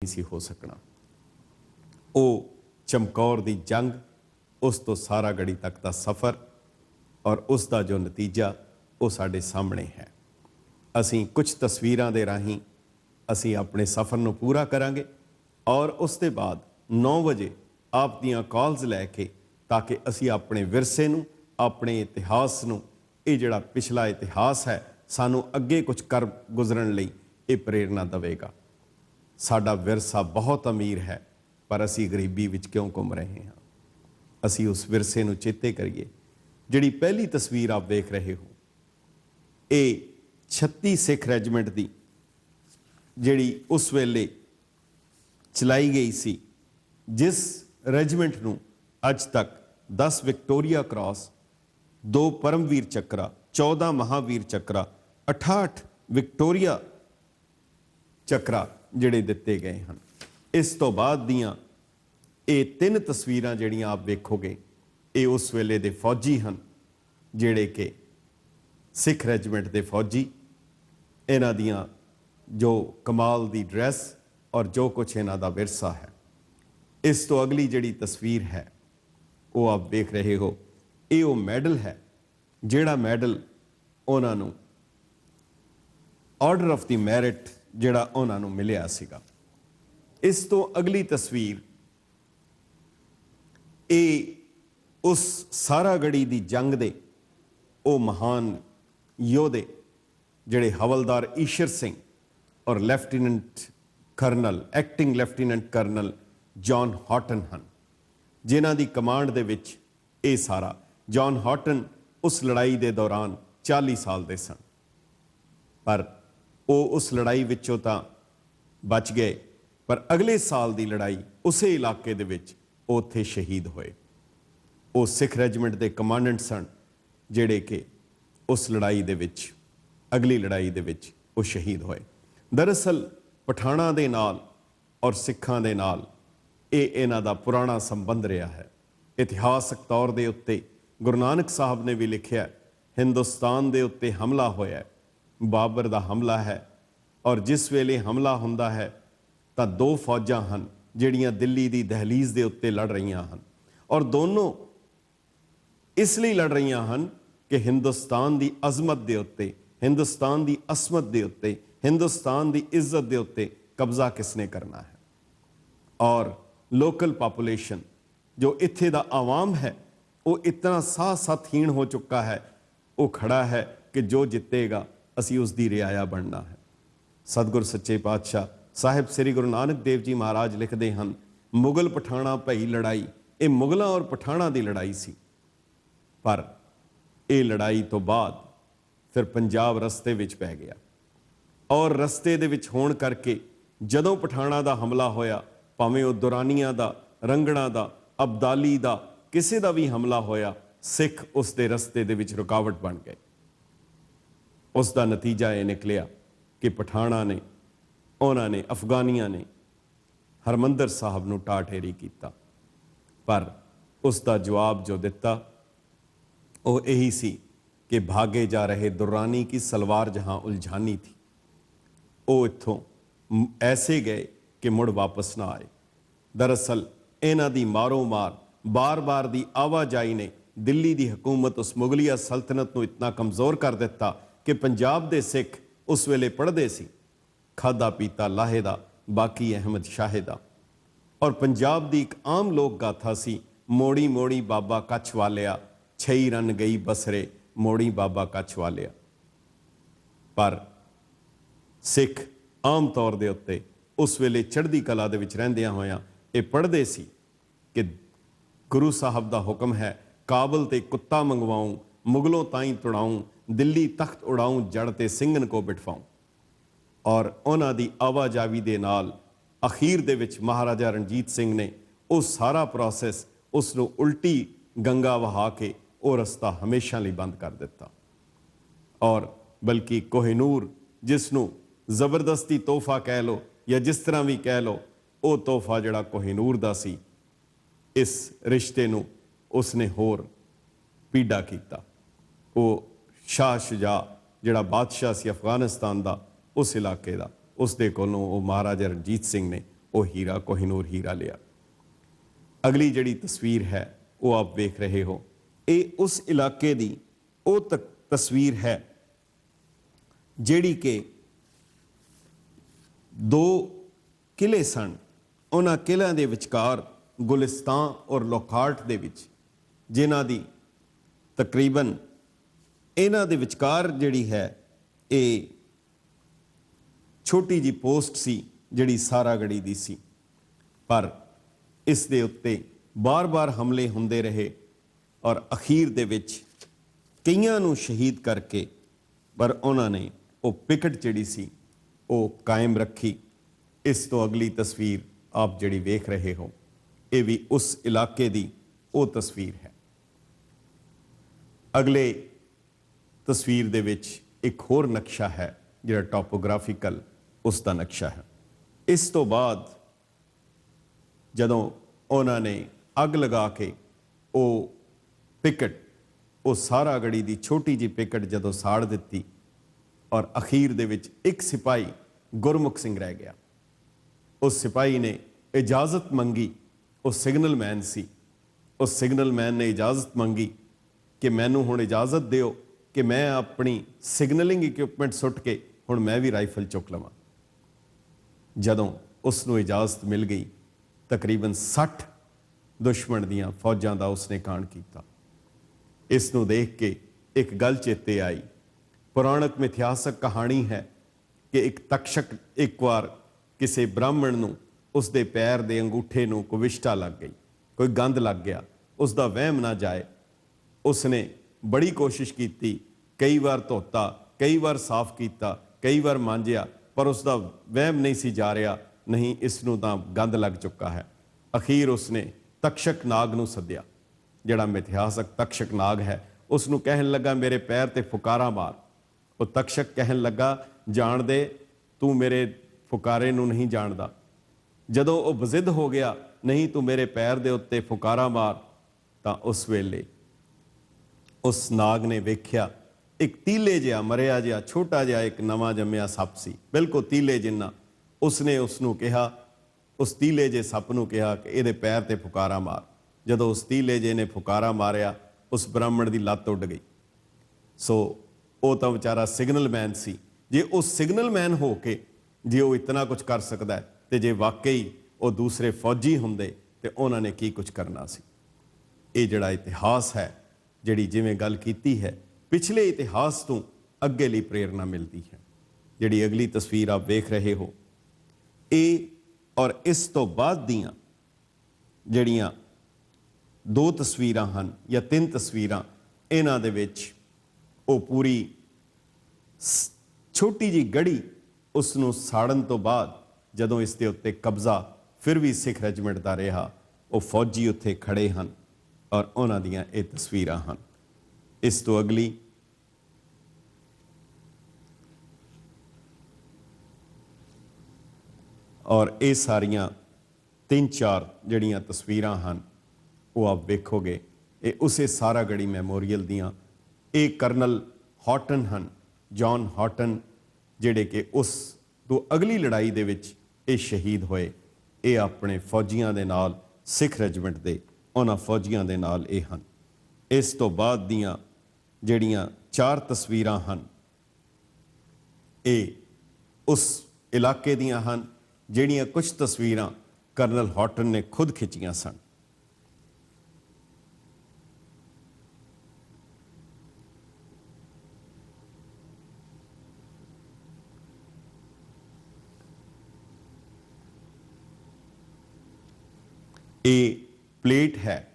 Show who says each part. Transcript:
Speaker 1: सी हो सकना। वो चमकौर दी जंग, उस तो सारागढ़ी तक का सफ़र और उसका जो नतीजा वो साडे सामने है। असी कुछ तस्वीरां दे राहीं असी अपने सफ़र नूं पूरा करांगे और उसके बाद 9 बजे आप दियां कॉल्स लैके ताकि असी अपने विरसे नूं, अपने इतिहास नूं, ये जिहड़ा पिछला इतिहास है सानू अगे कुछ कर गुजरन लई ये प्रेरणा देवेगा। साडा विरसा बहुत अमीर है पर असी गरीबी विच क्यों घूम रहे हैं। असी उस विरसे नूं चेते करिए। जिहड़ी पहली तस्वीर आप देख रहे हो ये 36 सिख रैजीमेंट की जिहड़ी उस वेले चलाई गई सी, जिस रैजीमेंट नूं अज तक 10 विक्टोरिया क्रॉस, 2 परमवीर चक्रा, 14 महावीर चक्रा, 68 विक्टोरिया चक्रा जिहड़े दिते गए हैं। इस तो बाद दियां ये 3 तस्वीरां जिहड़ियां आप वेखोगे ये उस वेले दे फौजी हैं जिहड़े कि सिख रैजीमेंट के फौजी। इन्हां दियां जो कमाल दी ड्रैस और जो कुछ इन्हां दा विरसा है। इस तो अगली जिहड़ी तस्वीर है वो आप देख रहे हो, ये वो मैडल है जिहड़ा मैडल उन्हां नूं ऑर्डर ऑफ द मैरिट जिहड़ा उन्हां नूं मिलिया सीगा। इस तो अगली तस्वीर ये उस सारागढ़ी दी जंग दे वो महान योधे जिहड़े हवलदार ईशर सिंह और lieutenant colonel, acting lieutenant colonel John Haughton हैं, जिन्हां दी कमांड दे विच ये सारा। जॉन हॉटन उस लड़ाई दे दौरान 40 साल दे सन पर वो उस लड़ाई विचों तां बच गए, पर अगले साल दी लड़ाई उसे इलाके दे विच उत्थे शहीद होए। वो सिख रैजीमेंट के कमांडेंट सन जिहड़े कि उस लड़ाई दे विच, अगली लड़ाई दे विच वो शहीद होए। दरअसल पठाणा दे नाल और सिखां दे नाल ये इन्हां दा पुराना संबंध रहा है। इतिहासक तौर दे उत्ते गुरु नानक साहब ने भी लिखिया, हिंदुस्तान दे उत्ते हमला होया, बाबर दा हमला है और जिस वेले हमला हुंदा है तां 2 फौजां हन जिहड़ियां दिल्ली दी दहलीज दे उत्ते लड़ रहीआं हन और दोनों इसलिए लड़ रहीआं हन कि हिंदुस्तान दी अजमत दे उत्ते, हिंदुस्तान दी असमत दे उत्ते, हिंदुस्तान दी इज्जत दे उत्ते कब्जा किसने करना है। और लोकल पॉपुलेशन जो इत्थे दा आवाम है वो इतना साह साथहीन हो चुका है, वो खड़ा है कि जो जितेगा असी उसकी रियाया बनना है। सतगुर सच्चे पातशाह साहिब श्री गुरु नानक देव जी महाराज लिखते हैं, मुगल पठाणा भई लड़ाई, ये मुगलों और पठाणा की लड़ाई सी, पर यह लड़ाई तो बाद फिर पंजाब रस्ते विच पै गया और रस्ते दे विच होण करके जदों पठाणा का हमला होया, भावें वो दुरानिया का, रंगड़ा का, अबदाली का, किसी का भी हमला होया, सिख उसके रस्ते दे विच रुकावट बन गए। उसका नतीजा ये निकलिया कि पठाणा ने, उन्होंने अफगानिया ने हरमंदर साहब नूं टाठेरी कीता, पर उसका जवाब जो दिता वो यही सी कि भागे जा रहे दुरानी की सलवार जहां उलझानी थी। वो इत्थों ऐसे गए कि मुड़ वापस ना आए। दरअसल इन्हां दी मारो मार बार बार दी आवाजाई ने दिल्ली दी हुकूमत उस मुगलिया सल्तनत नूं इतना कमज़ोर कर दिता कि पंजाब दे सिख उस वेले पढ़दे सी खादा पीता लाहे दा, बाकी अहमद शाहे दा। और पंजाब दी एक आम लोक गाथा सी, मोड़ी मोड़ी बाबा कच्छ वालिया, छई रन गई बसरे, मोड़ी बाबा कच्छ वालिया। पर सिख आम तौर दे उत्ते उस वेले चढ़दी कला दे विच रहिंदियां होइयां ये पढ़दे सी कि गुरु साहब दा हुक्म है, काबल ते कुत्ता मंगवाऊं, मुगलों ताई तुड़ाऊं, दिल्ली तख्त उड़ाऊं, जड़ ते सिंघन को बिठवाऊं। और उन्हां दी आवाजावी दे नाल अखीर दे विच महाराजा रणजीत सिंह ने वो सारा प्रोसैस उसनूं उल्टी गंगा वहा के वो रस्ता हमेशा लिए बंद कर दिता। और बल्कि कोहिनूर जिसनों जबरदस्ती तोहफा कह लो या जिस तरह भी कह लो, वो तोहफा जिहड़ा कोहिनूर दा सी, इस रिश्ते नूं उसने होर पीड़ा कीता। वो शाह शुजा जिहड़ा बादशाह सी अफगानिस्तान दा, उस इलाके दा, उसदे कोलों वो महाराजा रणजीत सिंह ने ਉਹ ਹੀਰਾ ਕੋਹਿਨੂਰ ਹੀਰਾ ਲਿਆ। ਅਗਲੀ ਜਿਹੜੀ ਤਸਵੀਰ ਹੈ ਉਹ ਆਪ ਵੇਖ ਰਹੇ ਹੋ, ਇਹ ਉਸ ਇਲਾਕੇ ਦੀ ਉਹ ਤਸਵੀਰ ਹੈ ਜਿਹੜੀ ਕਿ ਦੋ ਕਿਲੇ ਸਨ। ਉਹਨਾਂ ਕਿਲਿਆਂ ਦੇ ਵਿਚਕਾਰ ਗੁਲਿਸਤਾਨ ਔਰ ਲੋਖਾਰਟ ਦੇ ਵਿੱਚ, ਜਿਨ੍ਹਾਂ ਦੀ ਤਕਰੀਬਨ ਇਹਨਾਂ ਦੇ ਵਿਚਕਾਰ ਜਿਹੜੀ ਹੈ ਇਹ ਛੋਟੀ ਜੀ ਪੋਸਟ ਸੀ ਜਿਹੜੀ ਸਾਰਾਗੜੀ ਦੀ ਸੀ। ਪਰ ਇਸ ਦੇ ਉੱਤੇ ਬਾਰ-ਬਾਰ ਹਮਲੇ ਹੁੰਦੇ ਰਹੇ ਔਰ ਅਖੀਰ ਦੇ ਵਿੱਚ ਕਈਆਂ ਨੂੰ ਸ਼ਹੀਦ ਕਰਕੇ, ਪਰ ਉਹਨਾਂ ਨੇ ਉਹ ਪਿਕਟ ਜਿਹੜੀ ਸੀ ਉਹ ਕਾਇਮ ਰੱਖੀ। ਇਸ ਤੋਂ ਅਗਲੀ ਤਸਵੀਰ ਆਪ ਜਿਹੜੀ ਵੇਖ ਰਹੇ ਹੋ, ਇਹ ਵੀ ਉਸ ਇਲਾਕੇ ਦੀ ਉਹ ਤਸਵੀਰ ਹੈ। ਅਗਲੇ ਤਸਵੀਰ ਦੇ ਵਿੱਚ ਇੱਕ ਹੋਰ ਨਕਸ਼ਾ ਹੈ ਜਿਹੜਾ ਟੋਪੋਗ੍ਰਾਫਿਕਲ ਉਸ ਦਾ ਨਕਸ਼ਾ ਹੈ। ਇਸ ਤੋਂ ਬਾਅਦ ਜਦੋਂ ਉਹਨਾਂ ਨੇ ਅੱਗ ਲਗਾ ਕੇ ਉਹ ਪਿਕਟ, ਉਹ ਸਾਰਾਗੜੀ ਦੀ ਛੋਟੀ ਜਿਹੀ ਪਿਕਟ ਜਦੋਂ ਸਾੜ ਦਿੱਤੀ ਔਰ ਅਖੀਰ ਦੇ ਵਿੱਚ ਇੱਕ ਸਿਪਾਹੀ ਗੁਰਮੁਖ ਸਿੰਘ ਰਹਿ ਗਿਆ। ਉਸ ਸਿਪਾਹੀ ਨੇ ਇਜਾਜ਼ਤ ਮੰਗੀ, ਉਹ ਸਿਗਨਲਮੈਨ ਸੀ। ਉਸ ਸਿਗਨਲਮੈਨ ਨੇ ਇਜਾਜ਼ਤ ਮੰਗੀ ਕਿ ਮੈਨੂੰ ਹੁਣ ਇਜਾਜ਼ਤ ਦਿਓ ਕਿ ਮੈਂ ਆਪਣੀ ਸਿਗਨਲਿੰਗ ਇਕਵਿਪਮੈਂਟ ਸੁੱਟ ਕੇ ਹੁਣ ਮੈਂ ਵੀ ਰਾਈਫਲ ਚੁੱਕ ਲਵਾਂ। ਜਦੋਂ ਉਸ ਨੂੰ ਇਜਾਜ਼ਤ ਮਿਲ ਗਈ, ਤਕਰੀਬਨ 60 ਦੁਸ਼ਮਣ ਦੀਆਂ ਫੌਜਾਂ ਦਾ ਉਸਨੇ ਕਾਂਡ ਕੀਤਾ। ਇਸ ਨੂੰ ਦੇਖ ਕੇ ਇੱਕ ਗੱਲ ਚੇਤੇ ਆਈ। ਪੁਰਾਣਕ ਮਿਥਿਹਾਸਕ ਕਹਾਣੀ ਹੈ ਕਿ ਇੱਕ ਤਕਸ਼ਕ ਇੱਕ ਵਾਰ ਕਿਸੇ ਬ੍ਰਾਹਮਣ ਨੂੰ ਉਸਦੇ ਪੈਰ ਦੇ ਅੰਗੂਠੇ ਨੂੰ ਕੋਈ ਵਿਸ਼ਟਾ ਲੱਗ ਗਈ, ਕੋਈ ਗੰਧ ਲੱਗ ਗਿਆ, ਉਸ ਦਾ ਵਹਿਮ ਨਾ ਜਾਏ। ਉਸਨੇ ਬੜੀ ਕੋਸ਼ਿਸ਼ ਕੀਤੀ, ਕਈ ਵਾਰ ਧੋਤਾ, ਕਈ ਵਾਰ ਸਾਫ਼ ਕੀਤਾ, ਕਈ ਵਾਰ ਮਾਂਜਿਆ, ਪਰ ਉਸ ਦਾ ਵਹਿਮ ਨਹੀਂ ਸੀ ਜਾ ਰਿਹਾ, ਨਹੀਂ ਇਸ ਨੂੰ ਤਾਂ ਗੰਧ ਲੱਗ ਚੁੱਕਾ ਹੈ। ਅਖੀਰ ਉਸਨੇ ਤਕਸ਼ਕ ਨਾਗ ਨੂੰ ਸੱਦਿਆ, ਜਿਹੜਾ ਮਿਥਿਹਾਸਕ ਤਕਸ਼ਕ ਨਾਗ ਹੈ। ਉਸ ਨੂੰ ਕਹਿਣ ਲੱਗਾ ਮੇਰੇ ਪੈਰ ਤੇ ਫੁਕਾਰਾ ਮਾਰ। ਉਹ ਤਕਸ਼ਕ ਕਹਿਣ ਲੱਗਾ ਜਾਣ ਦੇ, ਤੂੰ ਮੇਰੇ ਫੁਕਾਰੇ ਨੂੰ ਨਹੀਂ ਜਾਣਦਾ। ਜਦੋਂ ਉਹ ਬਜ਼ਿੱਦ ਹੋ ਗਿਆ, ਨਹੀਂ ਤੂੰ ਮੇਰੇ ਪੈਰ ਦੇ ਉੱਤੇ ਫੁਕਾਰਾ ਮਾਰ, ਤਾਂ ਉਸ ਵੇਲੇ ਉਸ ਨਾਗ ਨੇ ਵੇਖਿਆ ਇੱਕ ਤੀਲੇ ਜਿਹਾ ਮਰਿਆ ਜਿਹਾ ਛੋਟਾ ਜਿਹਾ ਇੱਕ ਨਵਾਂ ਜੰਮਿਆ ਸੱਪ ਸੀ, ਬਿਲਕੁਲ ਤੀਲੇ ਜਿੰਨਾ। ਉਸਨੇ ਉਸ ਨੂੰ ਕਿਹਾ, ਉਸ ਤੀਲੇ ਜਿਹੇ ਸੱਪ ਨੂੰ ਕਿਹਾ ਕਿ ਇਹਦੇ ਪੈਰ ਤੇ ਫੁਕਾਰਾ ਮਾਰ। ਜਦੋਂ ਉਸ ਤੀਲੇ ਜਿਹੇ ਨੇ ਫੁਕਾਰਾ ਮਾਰਿਆ, ਉਸ ਬ੍ਰਾਹਮਣ ਦੀ ਲੱਤ ਉੱਡ ਗਈ। ਸੋ ਉਹ ਤਾਂ ਵਿਚਾਰਾ ਸਿਗਨਲਮੈਨ ਸੀ। ਜੇ ਉਹ ਸਿਗਨਲਮੈਨ ਹੋ ਕੇ ਜੇ ਉਹ ਇਤਨਾ ਕੁਝ ਕਰ ਸਕਦਾ ਹੈ, ਤੇ ਜੇ ਵਾਕਈ ਉਹ ਦੂਸਰੇ ਫੌਜੀ ਹੁੰਦੇ ਤੇ ਉਹਨਾਂ ਨੇ ਕੀ ਕੁਝ ਕਰਨਾ ਸੀ। ਇਹ ਜਿਹੜਾ ਇਤਿਹਾਸ ਹੈ, ਜਿਹੜੀ ਜਿਵੇਂ ਗੱਲ ਕੀਤੀ ਹੈ, ਪਿਛਲੇ ਇਤਿਹਾਸ ਤੋਂ ਅੱਗੇ ਲਈ ਪ੍ਰੇਰਨਾ ਮਿਲਦੀ ਹੈ। ਜਿਹੜੀ ਅਗਲੀ ਤਸਵੀਰ ਆਪ ਵੇਖ ਰਹੇ ਹੋ, ਇਹ ਔਰ ਇਸ ਤੋਂ ਬਾਅਦ ਦੀਆਂ ਜਿਹੜੀਆਂ ਦੋ ਤਸਵੀਰਾਂ ਹਨ ਜਾਂ ਤਿੰਨ ਤਸਵੀਰਾਂ, ਇਹਨਾਂ ਦੇ ਵਿੱਚ ਉਹ ਪੂਰੀ ਛੋਟੀ ਜਿਹੀ ਗੜੀ, ਉਸ ਨੂੰ ਸਾੜਨ ਤੋਂ ਬਾਅਦ ਜਦੋਂ ਇਸ ਦੇ ਉੱਤੇ ਕਬਜ਼ਾ ਫਿਰ ਵੀ ਸਿੱਖ ਰੈਜੀਮੈਂਟ ਦਾ ਰਿਹਾ, ਉਹ ਫੌਜੀ ਉੱਥੇ ਖੜੇ ਹਨ ਔਰ ਉਹਨਾਂ ਦੀਆਂ ਇਹ ਤਸਵੀਰਾਂ ਹਨ। ਇਸ ਤੋਂ ਅਗਲੀ ਔਰ ਇਹ ਸਾਰੀਆਂ 3-4 ਜਿਹੜੀਆਂ ਤਸਵੀਰਾਂ ਹਨ ਉਹ ਆਪ ਵੇਖੋਗੇ, ਇਹ ਉਸੇ ਸਾਰਾਗੜੀ ਮੈਮੋਰੀਅਲ ਦੀਆਂ। ਇਹ ਕਰਨਲ ਹੌਟਨ ਹਨ, ਜੌਨ ਹੌਟਨ, ਜਿਹੜੇ ਕਿ ਉਸ ਤੋਂ ਅਗਲੀ ਲੜਾਈ ਦੇ ਵਿੱਚ ਇਹ ਸ਼ਹੀਦ ਹੋਏ। ਇਹ ਆਪਣੇ ਫੌਜੀਆਂ ਦੇ ਨਾਲ, ਸਿੱਖ ਰੈਜੀਮੈਂਟ ਦੇ ਉਹਨਾਂ ਫੌਜੀਆਂ ਦੇ ਨਾਲ ਇਹ ਹਨ। ਇਸ ਤੋਂ ਬਾਅਦ ਦੀਆਂ ਜਿਹੜੀਆਂ 4 ਤਸਵੀਰਾਂ ਹਨ, ਇਹ ਉਸ ਇਲਾਕੇ ਦੀਆਂ ਹਨ, ਜਿਹੜੀਆਂ ਕੁਝ ਤਸਵੀਰਾਂ ਕਰਨਲ ਹੌਟਨ ਨੇ ਖੁਦ ਖਿੱਚੀਆਂ ਸਨ। ਇਹ ਪਲੇਟ ਹੈ